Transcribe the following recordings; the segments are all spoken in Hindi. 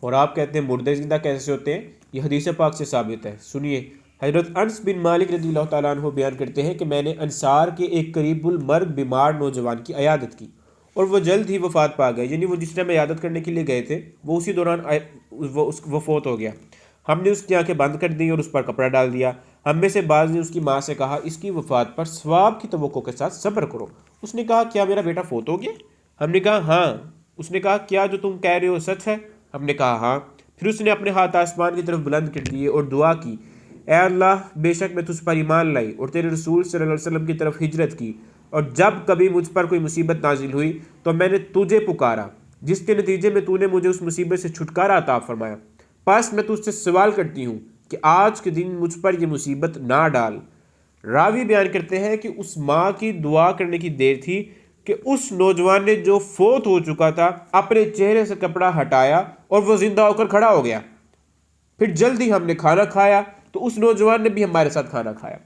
और आप कहते हैं मुर्दे जिंदा कैसे होते हैं? ये हदीस पाक से साबित है। सुनिए, हज़रत अनस बिन मालिक रज़ियल्लाहु ताला अन्हु बयान करते हैं कि मैंने अंसार के एक करीबुल मर्ग बीमार नौजवान की अयादत की और वो जल्द ही वफात पा गए। यानी वो जिस टाइम अयादत करने के लिए गए थे वो उसी दौरान वो फोत हो गया। हमने उसकी आंखें बंद कर दी और उस पर कपड़ा डाल दिया। हम में से बाज़ ने उसकी माँ से कहा, इसकी वफात पर सवाब की तवक्को के साथ सब्र करो। उसने कहा, क्या मेरा बेटा फोत हो गया? हमने कहा हाँ। उसने कहा, क्या जो तुम कह रहे हो सच है? हमने कहा हाँ। फिर उसने अपने हाथ आसमान की तरफ बुलंद कर दिए और दुआ की, ए अल्लाह, बेशक मैं तुझ पर ईमान लाई और तेरे रसूल सल्लल्लाहु अलैहि वसल्लम की तरफ हिजरत की, और जब कभी मुझ पर कोई मुसीबत नाजिल हुई तो मैंने तुझे पुकारा, जिसके नतीजे में तूने मुझे उस मुसीबत से छुटकारा अता फरमाया। बस मैं तुझसे सवाल करती हूँ कि आज के दिन मुझ पर यह मुसीबत ना डाल। रावी बयान करते हैं कि उस माँ की दुआ करने की देर थी कि उस नौजवान ने जो फोत हो चुका था अपने चेहरे से कपड़ा हटाया और वो जिंदा होकर खड़ा हो गया। फिर जल्दी हमने खाना खाया तो उस नौजवान ने भी हमारे साथ खाना खाया।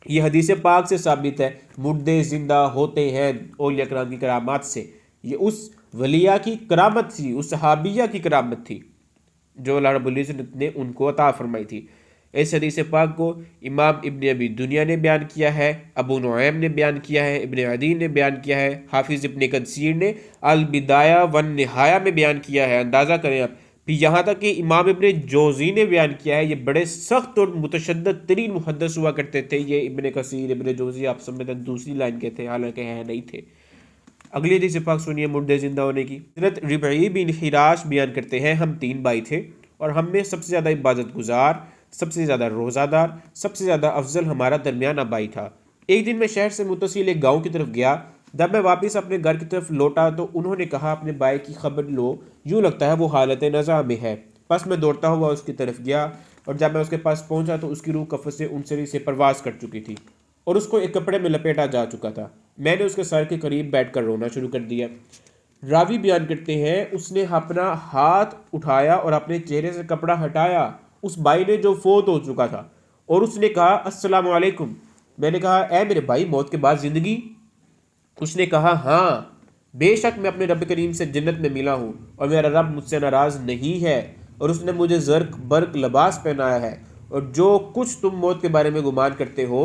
यह हदीस पाक से साबित है मुर्दे जिंदा होते हैं औलिया कराम की करामात से। ये उस वलिया की करामत थी, उस सहाबिया की करामत थी जो अल्लाह रब्बुल इज़्ज़त ने उनको अता फरमाई थी। इस हदीस पाक को इमाम इब्न अबी दुनिया ने बयान किया है, अबू नुऐम ने बयान किया है, इब्न अदी ने बयान किया है, हाफिज़ इब्न कसीर ने अल बिदाया वन निहाया में बयान किया है। अंदाज़ा करें आप। फिर यहाँ तक कि इमाम इब्न जोज़ी ने बयान किया है। ये बड़े सख्त और मुतशद्दद तरीन मुहद्दिस हुआ करते थे। ये इब्न कसीर, इब्न जोज़ी आप समझते हैं दूसरी लाइन के थे, हालांकि है नहीं थे। अगली हदीस पाक सुनिए मुर्दे जिंदा होने की। हज़रत रिबई बिन हिराश बयान करते हैं, हम 3 भाई थे और हम में सबसे ज़्यादा इबादत गुजार, सबसे ज़्यादा रोज़ादार, सबसे ज़्यादा अफजल हमारा दरमियाना भाई था। एक दिन मैं शहर से मुतसिल एक गाँव की तरफ गया। जब मैं वापस अपने घर की तरफ लौटा तो उन्होंने कहा, अपने भाई की खबर लो, यूँ लगता है वो हालत नज़ा में है। बस मैं दौड़ता हुआ उसकी तरफ गया और जब मैं उसके पास पहुंचा तो उसकी रूह कफ़स से उनसरी से परवास कर चुकी थी और उसको एक कपड़े में लपेटा जा चुका था। मैंने उसके सर के करीब बैठकर रोना शुरू कर दिया। रावी बयान करते हैं, उसने अपना हाथ उठाया और अपने चेहरे से कपड़ा हटाया उस भाई ने जो फोत हो चुका था, और उसने कहा, अस्सलाम वालेकुम। मैंने कहा, ए मेरे भाई, मौत के बाद ज़िंदगी? उसने कहा, हाँ, बेशक मैं अपने रब करीम से जन्नत में मिला हूँ और मेरा रब मुझसे नाराज़ नहीं है और उसने मुझे ज़र्क बर्क लिबास पहनाया है, और जो कुछ तुम मौत के बारे में गुमान करते हो,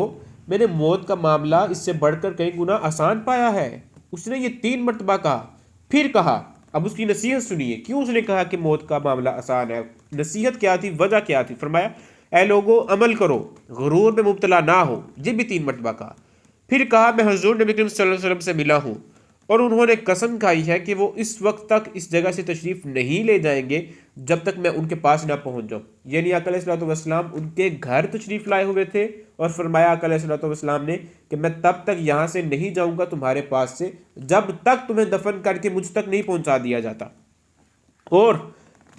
मैंने मौत का मामला इससे बढ़कर कई गुना आसान पाया है। उसने ये 3 मरतबा कहा। फिर कहा, अब उसकी नसीहत सुनिए, क्यों उसने कहा कि मौत का मामला आसान है। नसीहत क्या थी, वजह क्या थी? फरमाया, ए लोगो, अमल करो, गुरूर में मुब्तला ना हो। ये भी 3 मरतबा कहा। फिर कहा, मैं हुजूर नबी करीम सल्लल्लाहु अलैहि वसल्लम से मिला हूँ और उन्होंने कसम खाई है कि वो इस वक्त तक इस जगह से तशरीफ नहीं ले जाएंगे जब तक मैं उनके पास ना पहुंच जाऊं। यानी आका अलैहिस्सलातु वस्सलाम उनके घर तशरीफ लाए हुए थे और फरमाया आका अलैहिस्सलातु वस्सलाम ने कि मैं तब तक यहाँ से नहीं जाऊंगा तुम्हारे पास से जब तक तुम्हें दफन करके मुझ तक नहीं पहुंचा दिया जाता। और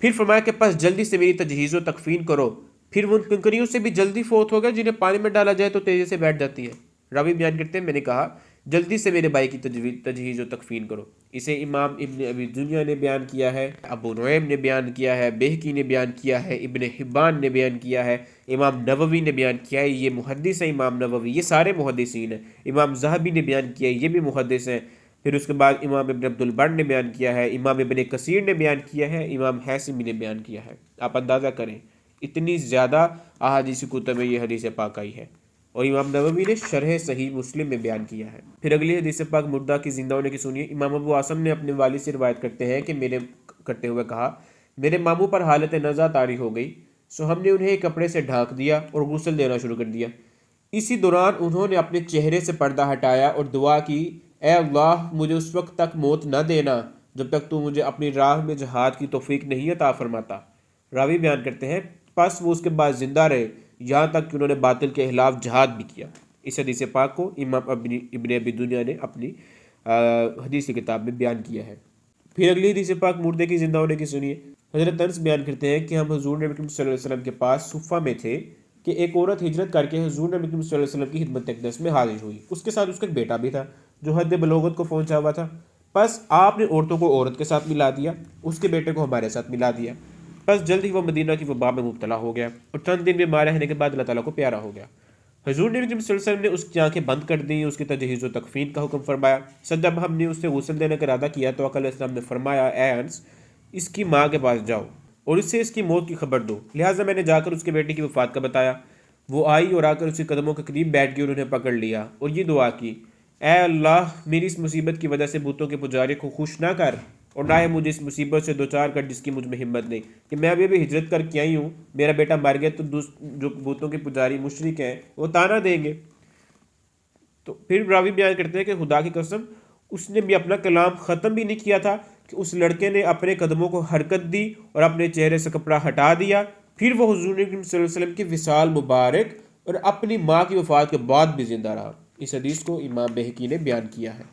फिर फरमाया कि बस जल्दी से मेरी तजहीज़ व तकफीन करो। फिर वो उन कंकरियों से भी जल्दी फोत हो गए जिन्हें पानी में डाला जाए तो तेज़ी से बैठ जाती है। रावी बयान करते हैं, मैंने कहा, जल्दी से मेरे भाई की तजहीज़ व तकफीन करो। इसे इमाम इब्न अबी दुनिया ने बयान किया है, अबू नुऐम ने बयान किया है, बेहकी ने बयान किया है, इब्न हिब्बान ने बयान किया है, इमाम नववी ने बयान किया है। ये मुहद्दिस है इमाम नववी, ये सारे मुहद्दिसीन हैं। इमाम ज़हबी ने बयान किया है, ये भी मुहद्दिस हैं। फिर उसके बाद इमाम इब्न अब्दुल बर ने बयान किया है, इमाम इब्न कसीर ने बयान किया है, इमाम हैसिमी ने बयान किया है। आप अंदाज़ा करें इतनी ज़्यादा अहादीस कुतुब में ये हदीस पाक आई है। और इमाम नववी ने शरह सही मुस्लिम में बयान किया है। फिर अगली हदीस पाक मुर्दा की जिंदा होने की सुनिए। इमाम अबू आसम ने अपने वालिद से रिवायत करते हैं कि मेरे करते हुए कहा, मेरे मामू पर हालत नज़ा तारी हो गई, सो हमने उन्हें एक कपड़े से ढांक दिया और गुस्ल देना शुरू कर दिया। इसी दौरान उन्होंने अपने चेहरे से पर्दा हटाया और दुआ की, ए अल्लाह, मुझे उस वक्त तक मौत न देना जब तक तू मुझे अपनी राह में जहाद की तौफीक नहीं अता फरमाता। रावी बयान करते हैं, बस वो उसके बाद जिंदा रहे यहाँ तक कि उन्होंने बातिल के खिलाफ जहाद भी किया। इस हदीस पाक को इमाम इब्न अबी दुनिया ने अपनी हदीस की किताब में बयान किया है। फिर अगली हदीस पाक मुर्दे की जिंदा होने की सुनिए। हज़रत अनस बयान करते हैं कि हम हुजूर नबी करीम सल्लल्लाहु अलैहि वसल्लम के पास सुफ़ा में थे कि एक औरत हिजरत करके हुजूर नबी करीम सल्लल्लाहु अलैहि वसल्लम की खिदमत अक़दस में हाजिर हुई। उसके साथ उसका एक बेटा भी था जो हद बलोगत को पहुंचा हुआ था। बस आपने औरतों को औरत के साथ मिला दिया, उसके बेटे को हमारे साथ मिला दिया। बस जल्द ही वो मदीना की वबा में मुब्तला हो गया और चंद दिन बीमार रहने के बाद अल्लाह ताला को प्यारा हो गया। हजूर नबी सल्लल्लाहु अलैहि वसल्लम ने उसकी आंखें बंद कर दी, उसकी तजहीज़ व तकफीन का हुक्म फरमाया। सर जब हमने उसे गुस्ल देने का इरादा किया तो आका अलैहिस्सलाम ने फरमाया, ए अनस, इसकी माँ के पास जाओ और इससे इसकी मौत की खबर दो। लिहाजा मैंने जाकर उसके बेटे की वफ़ात का बताया। वो आई और आकर उसके कदमों के करीब बैठ गई और उन्हें पकड़ लिया और ये दुआ की, ऐ अल्लाह, मेरी इस मुसीबत की वजह से बूतों के पुजारी को खुश ना कर और ना ही मुझे इस मुसीबत से दो चार कर जिसकी मुझ में हिम्मत नहीं कि मैं अभी हिजरत करके आई हूँ, मेरा बेटा मर गया तो जो बूतों के पुजारी मुशरिक हैं वो ताना देंगे। तो फिर रावी बयान करते हैं कि खुदा की कसम, उसने भी अपना कलाम ख़त्म भी नहीं किया था कि उस लड़के ने अपने कदमों को हरकत दी और अपने चेहरे से कपड़ा हटा दिया। फिर वो हुज़ूर नबी सल्लल्लाहु अलैहि वसल्लम की विसाल मुबारक और अपनी माँ की वफ़ात के बाद भी ज़िंदा रहा। इस हदीस को इमाम बहकी ने बयान किया है।